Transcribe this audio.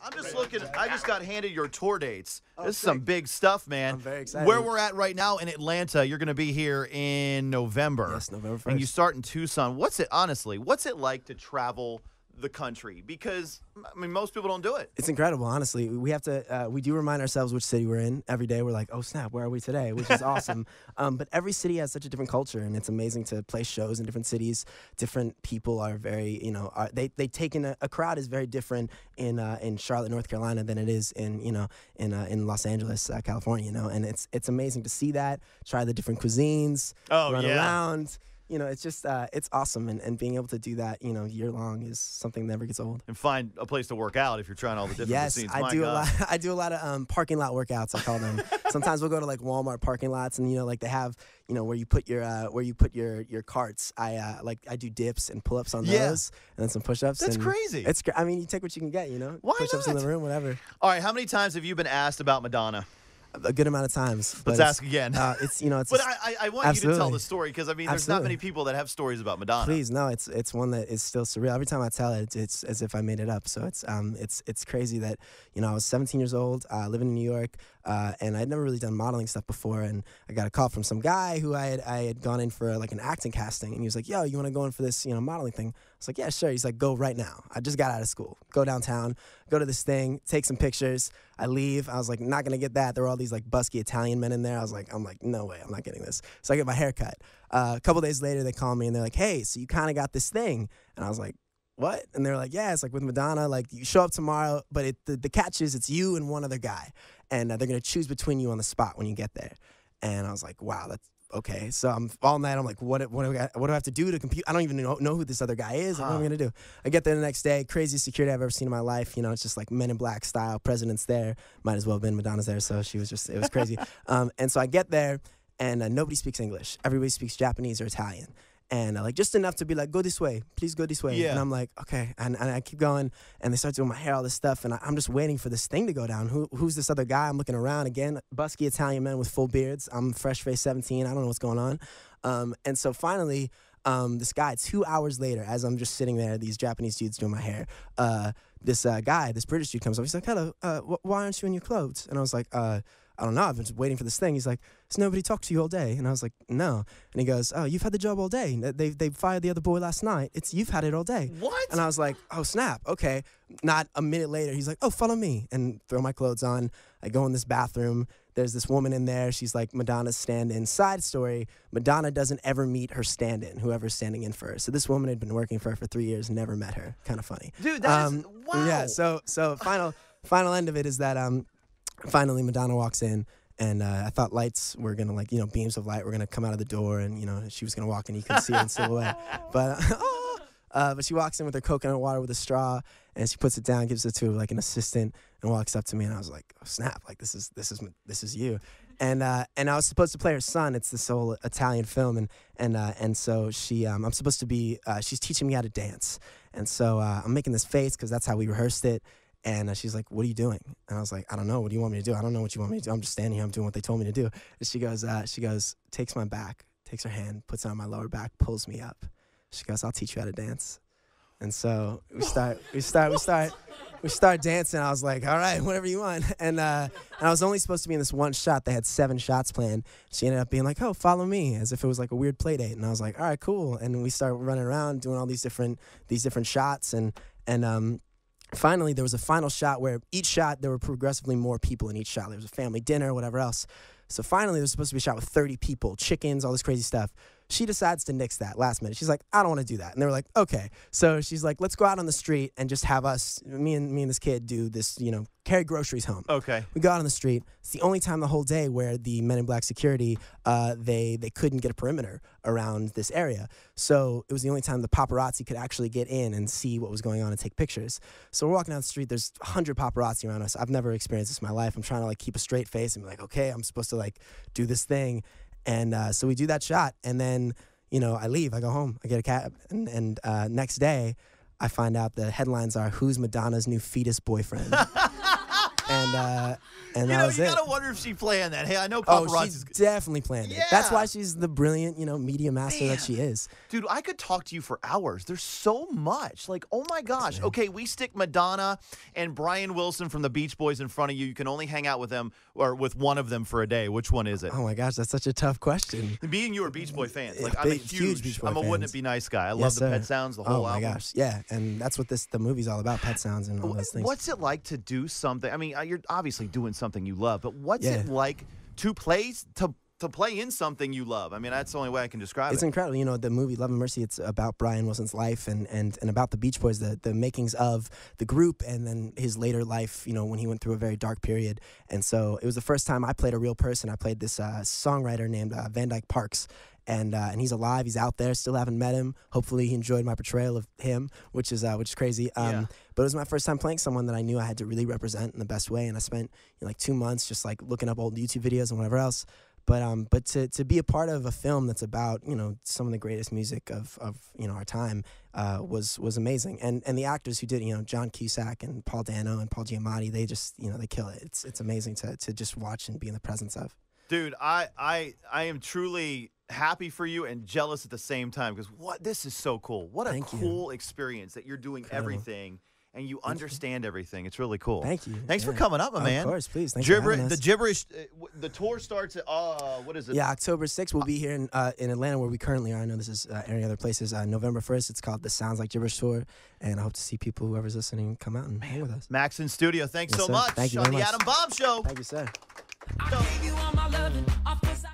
I'm just looking. I just got handed your tour dates. Oh, This is some big stuff, man. I'm very excited. Where we're at right now in Atlanta, you're going to be here in November. Yes, November 1st. And you start in Tucson. What's it like to travel the country? Because, I mean, most people don't do it. It's incredible, honestly. We have to. We do remind ourselves which city we're in every day. We're like, oh snap, where are we today? Which is awesome. But every city has such a different culture, and it's amazing to play shows in different cities. Different people are very, they take in a crowd is very different in Charlotte, North Carolina, than it is in Los Angeles, California. And it's amazing to see that. Try the different cuisines. Run around. It's just, it's awesome. And being able to do that, year long is something that never gets old. And find a place to work out if you're trying all the different yes, scenes. I do a lot of parking lot workouts, I call them. Sometimes we'll go to like Walmart parking lots and, like they have, where you put your carts. I do dips and pull-ups on those and then some push-ups. That's crazy. I mean, you take what you can get, Why push-ups not? in the room, whatever. All right, how many times have you been asked about Madonna? A good amount of times. Let's ask again. It's But I want you to tell the story because, I mean, there's not Absolutely. many people that have stories about Madonna. Please, no, it's one that is still surreal. Every time I tell it, it's as if I made it up. So it's crazy that, I was 17 years old, living in New York, and I'd never really done modeling stuff before. And I got a call from some guy who I had gone in for like an acting casting, and he was like, yo, you want to go in for this, modeling thing? I was like, yeah, sure. He's like, go right now. I just got out of school. Go downtown, go to this thing, take some pictures. I leave. I was like, not going to get that. There were all these like busky Italian men in there. I'm like, no way, I'm not getting this. So I get my hair cut. A couple days later, they call me and they're like, hey, so you kind of got this thing. And I was like, what? And they're like, yeah, it's like with Madonna, like you show up tomorrow, but the catch is it's you and one other guy. And they're going to choose between you on the spot when you get there. And I was like, wow, that's okay. So I'm all night. I'm like, what do I have to do to compete? I don't even know who this other guy is. What am I going to do? I get there the next day. Craziest security I've ever seen in my life. It's just like Men in Black style. President's there. Might as well have been Madonna's there. So it was crazy. And so I get there and nobody speaks English. Everybody speaks Japanese or Italian. And like just enough to be like, go this way, please go this way. Yeah. And I'm like, okay. And I keep going, and they start doing my hair, all this stuff, and I'm just waiting for this thing to go down. Who's this other guy? I'm looking around again, busky Italian men with full beards. I'm fresh-faced 17. I don't know what's going on. And so finally, this guy, 2 hours later, as I'm just sitting there, these Japanese dudes doing my hair, this British dude comes up. He's like, hello, why aren't you in your clothes? And I was like, I don't know. I've been just waiting for this thing. He's like, has nobody talked to you all day? And I was like, no. And he goes, oh, you've had the job all day. They fired the other boy last night. You've had it all day. What? And I was like, oh, snap. Okay. Not a minute later, he's like, oh, follow me. And throw my clothes on. I go in this bathroom. There's this woman in there. She's like Madonna's stand-in. Side story, Madonna doesn't ever meet her stand-in, whoever's standing in for her. So this woman had been working for her for 3 years, never met her. Kind of funny. Dude, that is, wow. Yeah, so final end of it is that finally Madonna walks in. And I thought lights were going to, beams of light were going to come out of the door. And, she was going to walk in. You can see her in silhouette. But she walks in with her coconut water with a straw. And she puts it down, gives it to, like, an assistant, and walks up to me. And I was like, oh, snap. Like, this is you. And I was supposed to play her son. It's this whole Italian film. And so she, I'm supposed to be, she's teaching me how to dance. And so I'm making this face because that's how we rehearsed it. And she's like, what are you doing? And I was like, I don't know. What do you want me to do? I don't know what you want me to do. I'm just standing here. I'm doing what they told me to do. And she goes, takes my back, takes her hand, puts it on my lower back, pulls me up. She goes, I'll teach you how to dance. And so we start dancing. I was like, all right, whatever you want. And I was only supposed to be in this one shot. They had 7 shots planned. She ended up being like, oh, follow me, as if it was like a weird play date. And I was like, all right, cool. And we started running around doing all these different shots. And finally, there was a final shot where each shot, there were progressively more people in each shot. There was a family dinner, whatever else. So finally, there was supposed to be a shot with 30 people, chickens, all this crazy stuff. She decides to nix that last minute. She's like, I don't want to do that. And they were like, okay. So she's like, let's go out on the street and just have us, me and this kid, do this, carry groceries home. Okay. We go out on the street. It's the only time the whole day where the Men in Black security, they couldn't get a perimeter around this area. So it was the only time the paparazzi could actually get in and see what was going on and take pictures. So we're walking down the street. There's 100 paparazzi around us. I've never experienced this in my life. I'm trying to keep a straight face and be like, okay, I'm supposed to do this thing. And so we do that shot. And then, I leave. I go home. I get a cab. And next day, I find out the headlines are, who's Madonna's new fetus boyfriend? and You that know, was you it. gotta wonder if she planned that. Hey, I know Oh, paparazzi's. she definitely planned it. That's Yeah. why she's the brilliant, media master that she is. Dude, I could talk to you for hours. There's so much. Like, oh my gosh. Okay, we stick Madonna and Brian Wilson from the Beach Boys in front of you. You can only hang out with them or with one of them for a day. Which one is it? Oh my gosh, that's such a tough question. Me and you are Beach Boy fans. Like, I'm a Big, huge Beach Boy I'm a Wouldn't fans. It Be Nice guy. I love Yes, the sir. Pet Sounds, the whole Oh my album. gosh, yeah, and that's what the movie's all about, pet sounds and all those things. What's it like to do something? I mean, you're obviously doing something you love, but what's it like to play in something you love? I mean, that's the only way I can describe It's it. incredible. You know, the movie Love and Mercy, it's about Brian Wilson's life and about the Beach Boys, the makings of the group, and then his later life, when he went through a very dark period. And so it was the first time I played a real person. I played this songwriter named Van Dyke Parks. And he's alive. He's out there. Still haven't met him. Hopefully, he enjoyed my portrayal of him, which is crazy. Yeah. But it was my first time playing someone that I knew I had to really represent in the best way. And I spent like 2 months just like looking up old YouTube videos and whatever else. But to be a part of a film that's about some of the greatest music of our time was amazing. And the actors who did John Cusack and Paul Dano and Paul Giamatti, they just they kill it. It's amazing to just watch and be in the presence of. Dude, I am truly happy for you and jealous at the same time because this is so cool. What a cool experience that you're doing everything and you understand everything. It's really cool. Thank you. Thanks for coming up, my man. Of course, please. Thanks for having us. The gibberish. The tour starts at what is it? Yeah, October 6th. We'll be here in Atlanta where we currently are. I know this is airing other places. November 1st. It's called the Sounds Like Gibberish Tour, and I hope to see people, whoever's listening, come out and hang with us. Max in studio. Thanks Yes, so sir. much Thank you on very the much. Adam Bomb Show. Thank you, sir. I gave you all my loving, of course I